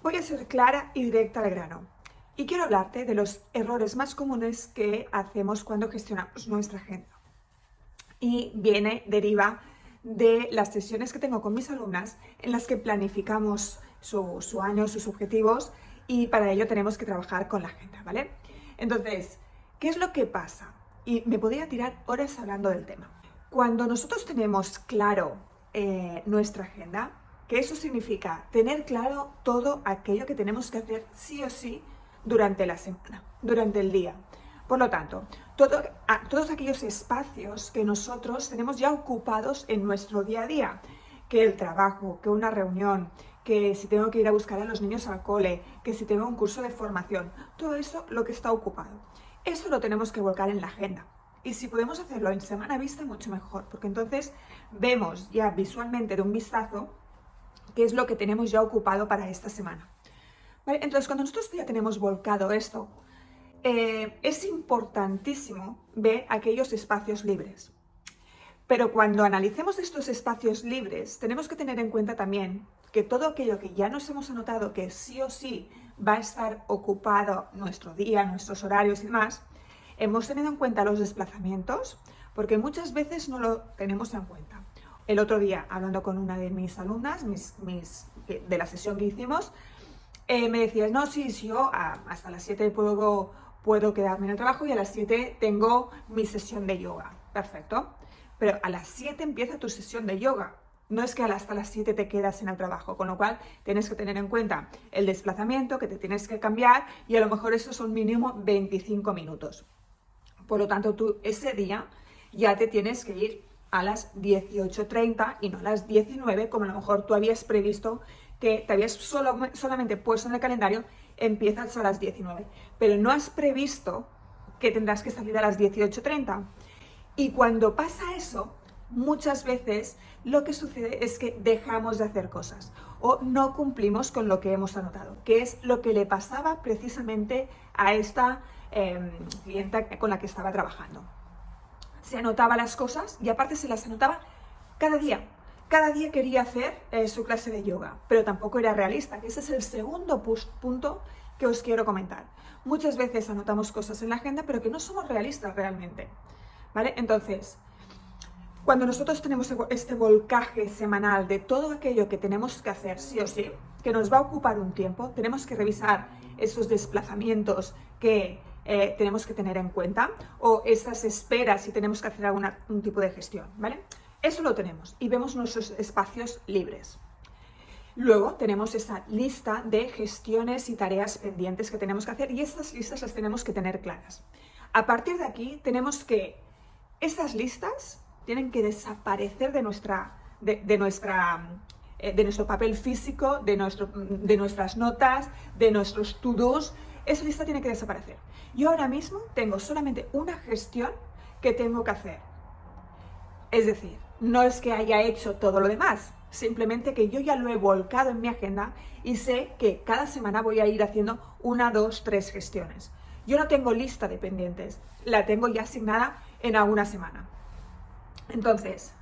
Voy a ser clara y directa al grano. Y quiero hablarte de los errores más comunes que hacemos cuando gestionamos nuestra agenda. Y deriva de las sesiones que tengo con mis alumnas en las que planificamos su año, sus objetivos, y para ello tenemos que trabajar con la agenda, ¿vale? Entonces, ¿qué es lo que pasa? Y me podría tirar horas hablando del tema. Cuando nosotros tenemos claro nuestra agenda, que eso significa tener claro todo aquello que tenemos que hacer sí o sí durante la semana, durante el día. Por lo tanto, todos aquellos espacios que nosotros tenemos ya ocupados en nuestro día a día, que el trabajo, que una reunión, que si tengo que ir a buscar a los niños al cole, que si tengo un curso de formación, todo eso lo que está ocupado. Eso lo tenemos que volcar en la agenda. Y si podemos hacerlo en semana vista, mucho mejor, porque entonces vemos ya visualmente de un vistazo qué es lo que tenemos ya ocupado para esta semana. ¿Vale? Entonces, cuando nosotros ya tenemos volcado esto, es importantísimo ver aquellos espacios libres. Pero cuando analicemos estos espacios libres, tenemos que tener en cuenta también que todo aquello que ya nos hemos anotado que sí o sí va a estar ocupado nuestro día, nuestros horarios y demás, hemos tenido en cuenta los desplazamientos, porque muchas veces no lo tenemos en cuenta. El otro día, hablando con una de mis alumnas, de la sesión que hicimos, me decía, no, sí, yo hasta las 7 puedo quedarme en el trabajo y a las 7 tengo mi sesión de yoga. Perfecto. Pero a las 7 empieza tu sesión de yoga. No es que hasta las 7 te quedas en el trabajo, con lo cual tienes que tener en cuenta el desplazamiento, que te tienes que cambiar, y a lo mejor eso son mínimo 25 minutos. Por lo tanto, tú ese día ya te tienes que ir a las 18:30 y no a las 19, como a lo mejor tú habías previsto, que te habías solamente puesto en el calendario, empiezas a las 19. Pero no has previsto que tendrás que salir a las 18:30. Y cuando pasa eso, muchas veces lo que sucede es que dejamos de hacer cosas o no cumplimos con lo que hemos anotado, que es lo que le pasaba precisamente a esta clienta con la que estaba trabajando. Se anotaba las cosas y aparte se las anotaba cada día. Cada día quería hacer su clase de yoga, pero tampoco era realista, que ese es el segundo punto que os quiero comentar. Muchas veces anotamos cosas en la agenda, pero que no somos realistas realmente, ¿vale? Entonces, cuando nosotros tenemos este volcaje semanal de todo aquello que tenemos que hacer sí o sí, que nos va a ocupar un tiempo, tenemos que revisar esos desplazamientos que tenemos que tener en cuenta, o esas esperas si tenemos que hacer algún tipo de gestión, ¿vale? Eso lo tenemos y vemos nuestros espacios libres. Luego tenemos esa lista de gestiones y tareas pendientes que tenemos que hacer, y estas listas las tenemos que tener claras. A partir de aquí tenemos que, estas listas tienen que desaparecer de nuestro papel físico, de nuestras notas, de nuestros to-dos. Esa lista tiene que desaparecer. Yo ahora mismo tengo solamente una gestión que tengo que hacer. Es decir, no es que haya hecho todo lo demás, simplemente que yo ya lo he volcado en mi agenda y sé que cada semana voy a ir haciendo 1, 2, 3 gestiones. Yo no tengo lista de pendientes, la tengo ya asignada en alguna semana. Entonces,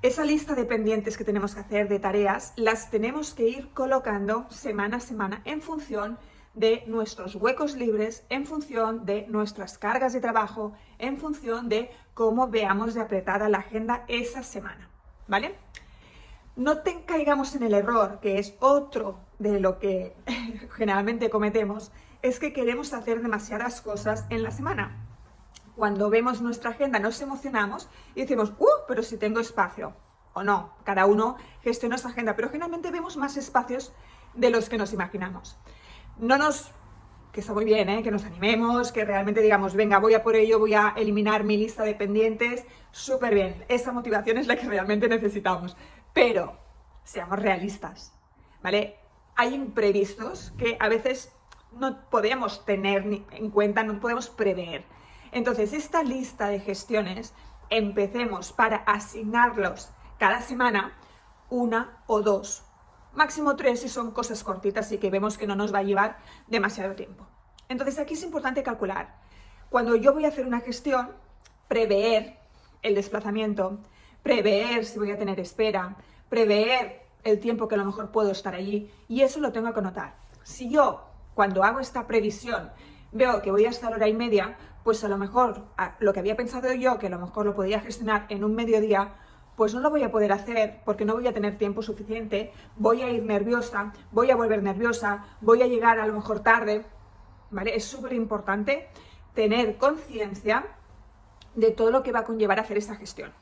esa lista de pendientes que tenemos que hacer, de tareas, las tenemos que ir colocando semana a semana en función de nuestros huecos libres, en función de nuestras cargas de trabajo, en función de cómo veamos de apretada la agenda esa semana, ¿vale? No caigamos en el error, que es otro de lo que generalmente cometemos, es que queremos hacer demasiadas cosas en la semana. Cuando vemos nuestra agenda nos emocionamos y decimos, pero si tengo espacio. O no, cada uno gestiona su agenda, pero generalmente vemos más espacios de los que nos imaginamos. Que está muy bien, que nos animemos, que realmente digamos, venga, voy a por ello, voy a eliminar mi lista de pendientes, súper bien, esa motivación es la que realmente necesitamos, pero seamos realistas, ¿vale? Hay imprevistos que a veces no podemos tener en cuenta, no podemos prever. Entonces, esta lista de gestiones, empecemos para asignarlos cada semana, 1 o 2. Máximo 3 si son cosas cortitas y que vemos que no nos va a llevar demasiado tiempo. Entonces aquí es importante calcular. Cuando yo voy a hacer una gestión, prever el desplazamiento, prever si voy a tener espera, prever el tiempo que a lo mejor puedo estar allí y eso lo tengo que anotar. Si yo, cuando hago esta previsión, veo que voy a estar hora y media, pues a lo mejor lo que había pensado yo, que a lo mejor lo podía gestionar en un mediodía, pues no lo voy a poder hacer porque no voy a tener tiempo suficiente, voy a ir nerviosa, voy a volver nerviosa, voy a llegar a lo mejor tarde, ¿vale? Es súper importante tener conciencia de todo lo que va a conllevar hacer esta gestión.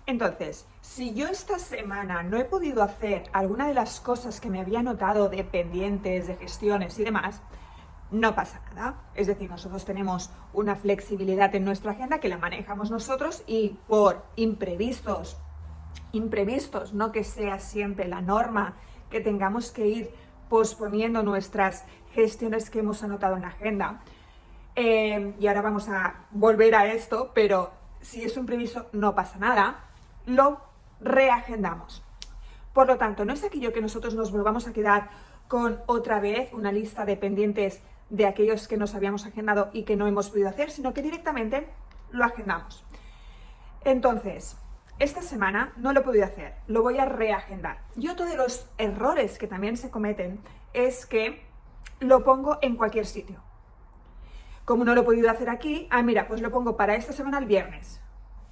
Entonces, si yo esta semana no he podido hacer alguna de las cosas que me había anotado de pendientes, de gestiones y demás, no pasa nada. Es decir, nosotros tenemos una flexibilidad en nuestra agenda que la manejamos nosotros y por imprevistos, no que sea siempre la norma, que tengamos que ir posponiendo nuestras gestiones que hemos anotado en la agenda. Y ahora vamos a volver a esto, pero si es un imprevisto no pasa nada, lo reagendamos. Por lo tanto, no es aquello que nosotros nos volvamos a quedar con otra vez una lista de pendientes de aquellos que nos habíamos agendado y que no hemos podido hacer, sino que directamente lo agendamos. Entonces, esta semana no lo he podido hacer, lo voy a reagendar. Y otro de los errores que también se cometen es que lo pongo en cualquier sitio. Como no lo he podido hacer aquí, mira, pues lo pongo para esta semana el viernes.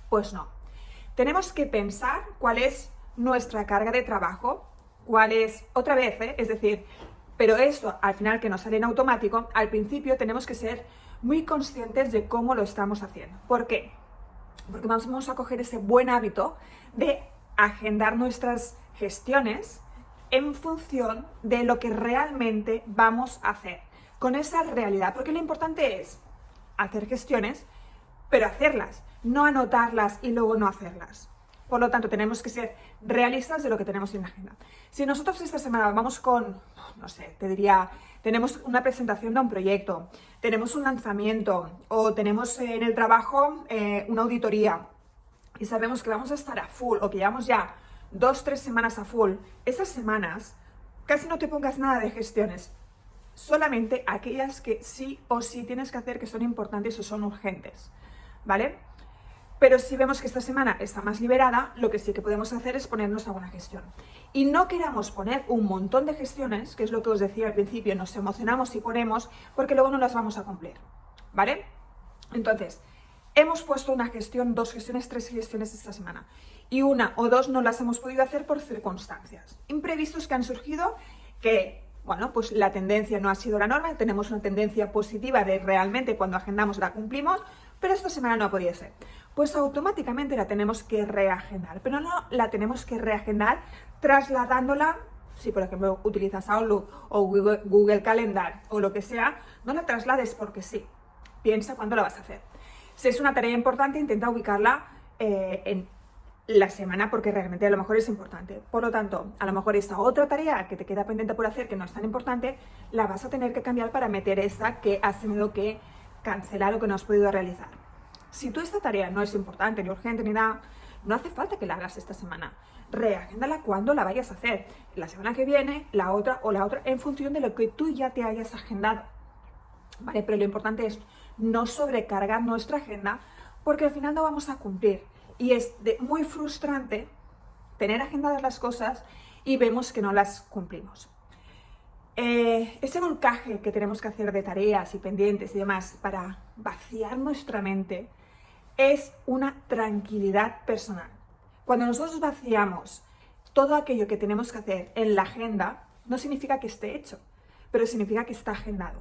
Pues no. Tenemos que pensar cuál es nuestra carga de trabajo, cuál es, otra vez, es decir, pero esto al final que nos sale en automático, al principio tenemos que ser muy conscientes de cómo lo estamos haciendo. ¿Por qué? Porque vamos a coger ese buen hábito de agendar nuestras gestiones en función de lo que realmente vamos a hacer, con esa realidad, porque lo importante es hacer gestiones, pero hacerlas, no anotarlas y luego no hacerlas. Por lo tanto, tenemos que ser realistas de lo que tenemos en la agenda. Si nosotros esta semana vamos con, no sé, te diría, tenemos una presentación de un proyecto, tenemos un lanzamiento o tenemos en el trabajo una auditoría y sabemos que vamos a estar a full o que llevamos ya 2-3 semanas a full, esas semanas casi no te pongas nada de gestiones, solamente aquellas que sí o sí tienes que hacer que son importantes o son urgentes, ¿vale? Pero si vemos que esta semana está más liberada, lo que sí que podemos hacer es ponernos a una gestión. Y no queramos poner un montón de gestiones, que es lo que os decía al principio, nos emocionamos y ponemos, porque luego no las vamos a cumplir, ¿vale? Entonces, hemos puesto una gestión, 2 gestiones, 3 gestiones esta semana. Y 1 o 2 no las hemos podido hacer por circunstancias. Imprevistos que han surgido que, bueno, pues la tendencia no ha sido la norma, tenemos una tendencia positiva de realmente cuando agendamos la cumplimos, pero esta semana no ha podido ser. Pues automáticamente la tenemos que reagendar, pero no la tenemos que reagendar trasladándola, si por ejemplo utilizas Outlook o Google Calendar o lo que sea, no la traslades porque sí, piensa cuándo la vas a hacer. Si es una tarea importante, intenta ubicarla en la semana porque realmente a lo mejor es importante. Por lo tanto, a lo mejor esta otra tarea que te queda pendiente por hacer, que no es tan importante, la vas a tener que cambiar para meter esa que has tenido que cancelar o que no has podido realizar. Si tú esta tarea no es importante, ni urgente, ni nada, no hace falta que la hagas esta semana. Reagéndala cuando la vayas a hacer. La semana que viene, la otra o la otra, en función de lo que tú ya te hayas agendado. ¿Vale? Pero lo importante es no sobrecargar nuestra agenda porque al final no vamos a cumplir. Y es muy frustrante tener agendadas las cosas y vemos que no las cumplimos. Ese volcaje que tenemos que hacer de tareas y pendientes y demás para vaciar nuestra mente es una tranquilidad personal. Cuando nosotros vaciamos todo aquello que tenemos que hacer en la agenda, no significa que esté hecho, pero significa que está agendado,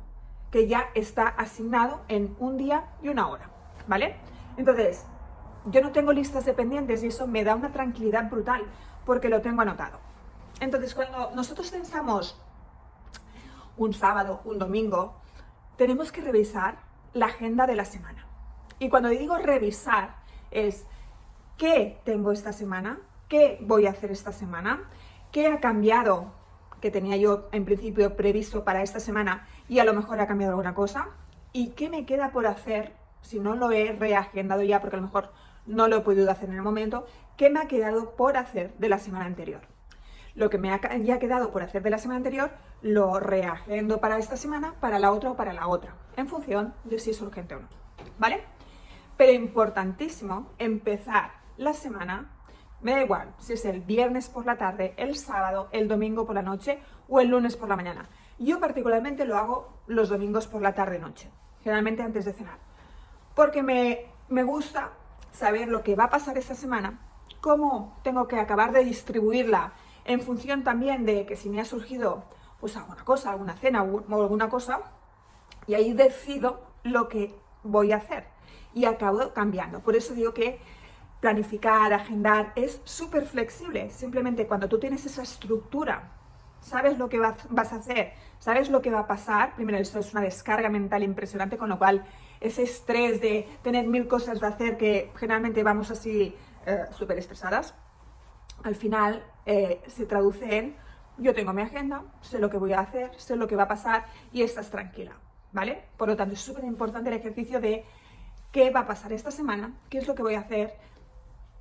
que ya está asignado en un día y una hora, ¿vale? Entonces, yo no tengo listas de pendientes y eso me da una tranquilidad brutal porque lo tengo anotado. Entonces, cuando nosotros pensamos un sábado, un domingo, tenemos que revisar la agenda de la semana. Y cuando digo revisar es ¿qué tengo esta semana? ¿Qué voy a hacer esta semana? ¿Qué ha cambiado que tenía yo en principio previsto para esta semana y a lo mejor ha cambiado alguna cosa? ¿Y qué me queda por hacer si no lo he reagendado ya porque a lo mejor no lo he podido hacer en el momento? ¿Qué me ha quedado por hacer de la semana anterior? Lo que me haya quedado por hacer de la semana anterior lo reagendo para esta semana, para la otra o para la otra, en función de si es urgente o no, ¿vale? Pero importantísimo empezar la semana Me da igual si es el viernes por la tarde, el sábado, el domingo por la noche o el lunes por la mañana. Yo particularmente lo hago los domingos por la tarde-noche, generalmente antes de cenar, porque me gusta saber lo que va a pasar esta semana, cómo tengo que acabar de distribuirla en función también de que si me ha surgido pues alguna cosa, alguna cena o alguna cosa, y ahí decido lo que voy a hacer y acabo cambiando. Por eso digo que planificar, agendar es súper flexible. Simplemente cuando tú tienes esa estructura, sabes lo que vas a hacer, sabes lo que va a pasar. Primero, esto es una descarga mental impresionante, con lo cual ese estrés de tener 1000 cosas de hacer, que generalmente vamos así súper estresadas, al final se traduce en: yo tengo mi agenda, sé lo que voy a hacer, sé lo que va a pasar y estás tranquila, ¿vale? Por lo tanto, es súper importante el ejercicio de qué va a pasar esta semana, qué es lo que voy a hacer,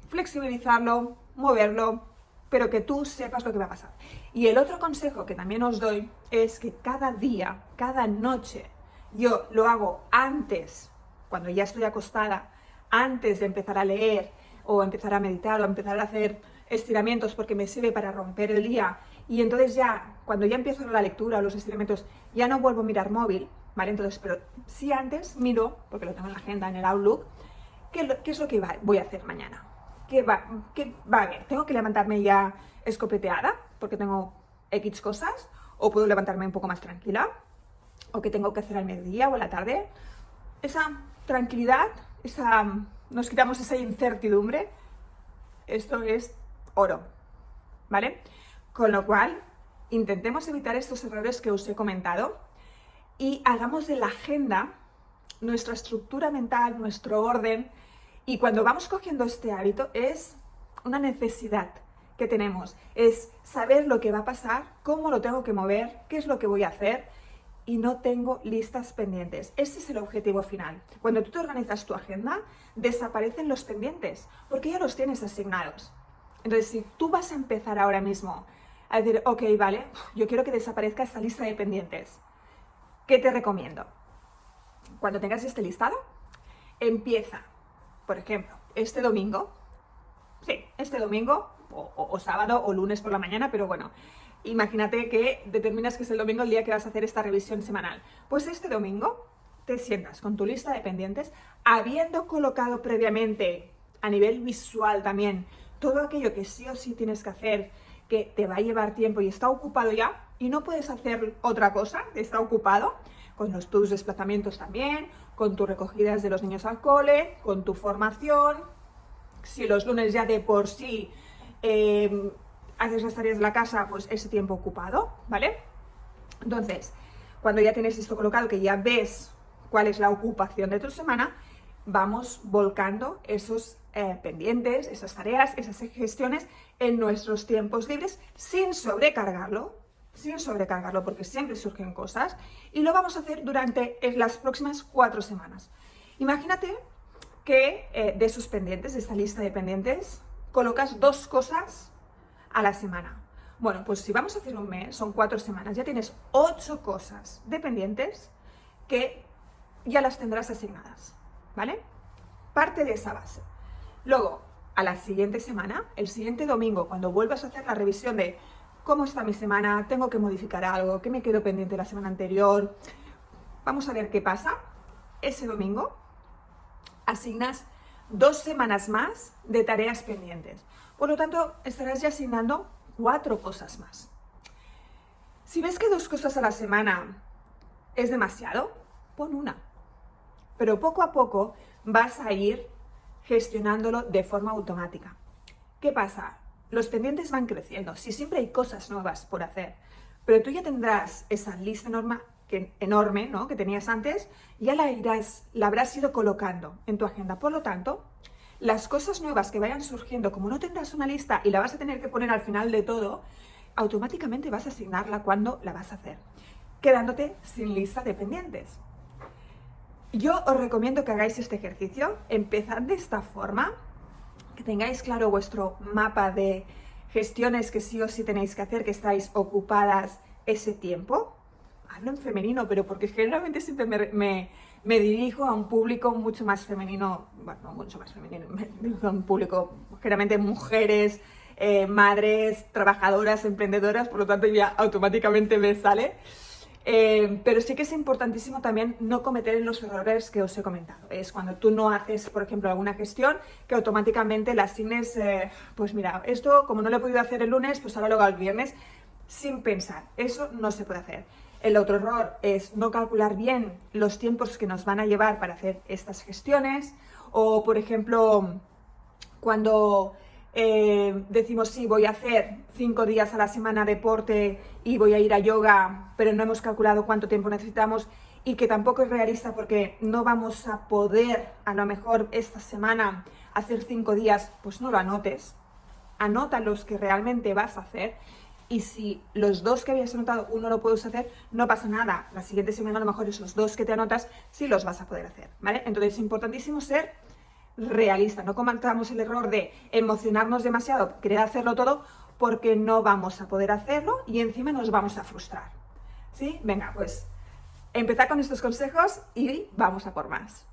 flexibilizarlo, moverlo, pero que tú sepas lo que va a pasar. Y el otro consejo que también os doy es que cada día, cada noche, yo lo hago antes, cuando ya estoy acostada, antes de empezar a leer o empezar a meditar o empezar a hacer estiramientos, porque me sirve para romper el día. Y entonces ya, cuando ya empiezo la lectura o los estiramientos, ya no vuelvo a mirar móvil, ¿vale? Entonces, pero sí antes miro, porque lo tengo en la agenda, en el Outlook, qué es lo que voy a hacer mañana. ¿Qué va a haber? ¿Tengo que levantarme ya escopeteada porque tengo X cosas? ¿O puedo levantarme un poco más tranquila? ¿O qué tengo que hacer al mediodía o a la tarde? Esa tranquilidad, nos quitamos esa incertidumbre. Esto es oro, ¿vale? Con lo cual, intentemos evitar estos errores que os he comentado y hagamos de la agenda nuestra estructura mental, nuestro orden. Y cuando vamos cogiendo este hábito, es una necesidad que tenemos, es saber lo que va a pasar, cómo lo tengo que mover, qué es lo que voy a hacer, y no tengo listas pendientes. Ese es el objetivo final. Cuando tú te organizas tu agenda, desaparecen los pendientes, porque ya los tienes asignados. Entonces, si tú vas a empezar ahora mismo a decir: ok, vale, yo quiero que desaparezca esta lista de pendientes, ¿qué te recomiendo? Cuando tengas este listado, empieza. Por ejemplo, este domingo, o sábado o lunes por la mañana, pero bueno, imagínate que determinas que es el domingo el día que vas a hacer esta revisión semanal. Pues este domingo te sientas con tu lista de pendientes, habiendo colocado previamente a nivel visual también todo aquello que sí o sí tienes que hacer, que te va a llevar tiempo y está ocupado ya, y no puedes hacer otra cosa, está ocupado, con tus desplazamientos también, con tus recogidas de los niños al cole, con tu formación. Si los lunes ya de por sí haces las tareas de la casa, pues ese tiempo ocupado, ¿vale? Entonces, cuando ya tienes esto colocado, que ya ves cuál es la ocupación de tu semana, vamos volcando esos pendientes, esas tareas, esas gestiones en nuestros tiempos libres sin sobrecargarlo, porque siempre surgen cosas, y lo vamos a hacer durante las próximas 4 semanas. Imagínate que de esos pendientes, de esta lista de pendientes, colocas 2 cosas a la semana. Bueno, pues si vamos a hacer un mes, son 4 semanas, ya tienes 8 cosas de pendientes que ya las tendrás asignadas, ¿vale? Parte de esa base. Luego, a la siguiente semana, el siguiente domingo, cuando vuelvas a hacer la revisión de cómo está mi semana, tengo que modificar algo, qué me quedó pendiente la semana anterior, vamos a ver qué pasa. Ese domingo asignas 2 semanas más de tareas pendientes. Por lo tanto, estarás ya asignando 4 cosas más. Si ves que 2 cosas a la semana es demasiado, pon una. Pero poco a poco vas a ir gestionándolo de forma automática. ¿Qué pasa? Los pendientes van creciendo, si siempre hay cosas nuevas por hacer, pero tú ya tendrás esa lista enorme, ¿no?, que tenías antes, ya la habrás ido colocando en tu agenda. Por lo tanto, las cosas nuevas que vayan surgiendo, como no tendrás una lista y la vas a tener que poner al final de todo, automáticamente vas a asignarla cuando la vas a hacer, quedándote sin lista de pendientes. Yo os recomiendo que hagáis este ejercicio, empezad de esta forma, que tengáis claro vuestro mapa de gestiones que sí o sí tenéis que hacer, que estáis ocupadas ese tiempo. hablo en femenino, pero porque generalmente siempre me dirijo a un público mucho más femenino, bueno, no mucho más femenino, me dirijo a un público generalmente mujeres, madres, trabajadoras, emprendedoras, por lo tanto ya automáticamente me sale. Pero sí que es importantísimo también no cometer los errores que os he comentado. Es cuando tú no haces, por ejemplo, alguna gestión, que automáticamente la asignes, pues mira, esto como no lo he podido hacer el lunes, pues ahora lo hago el viernes, sin pensar. Eso no se puede hacer. El otro error es no calcular bien los tiempos que nos van a llevar para hacer estas gestiones, o por ejemplo, cuando decimos sí, voy a hacer 5 días a la semana deporte y voy a ir a yoga, pero no hemos calculado cuánto tiempo necesitamos y que tampoco es realista porque no vamos a poder a lo mejor esta semana hacer 5 días, pues no lo anotes. Anota los que realmente vas a hacer y si los 2 que habías anotado uno lo puedes hacer, no pasa nada. La siguiente semana a lo mejor esos 2 que te anotas sí los vas a poder hacer, ¿vale? Entonces es importantísimo ser realista, no cometamos el error de emocionarnos demasiado, querer hacerlo todo, porque no vamos a poder hacerlo y encima nos vamos a frustrar. ¿Sí? Venga, pues empezad con estos consejos y vamos a por más.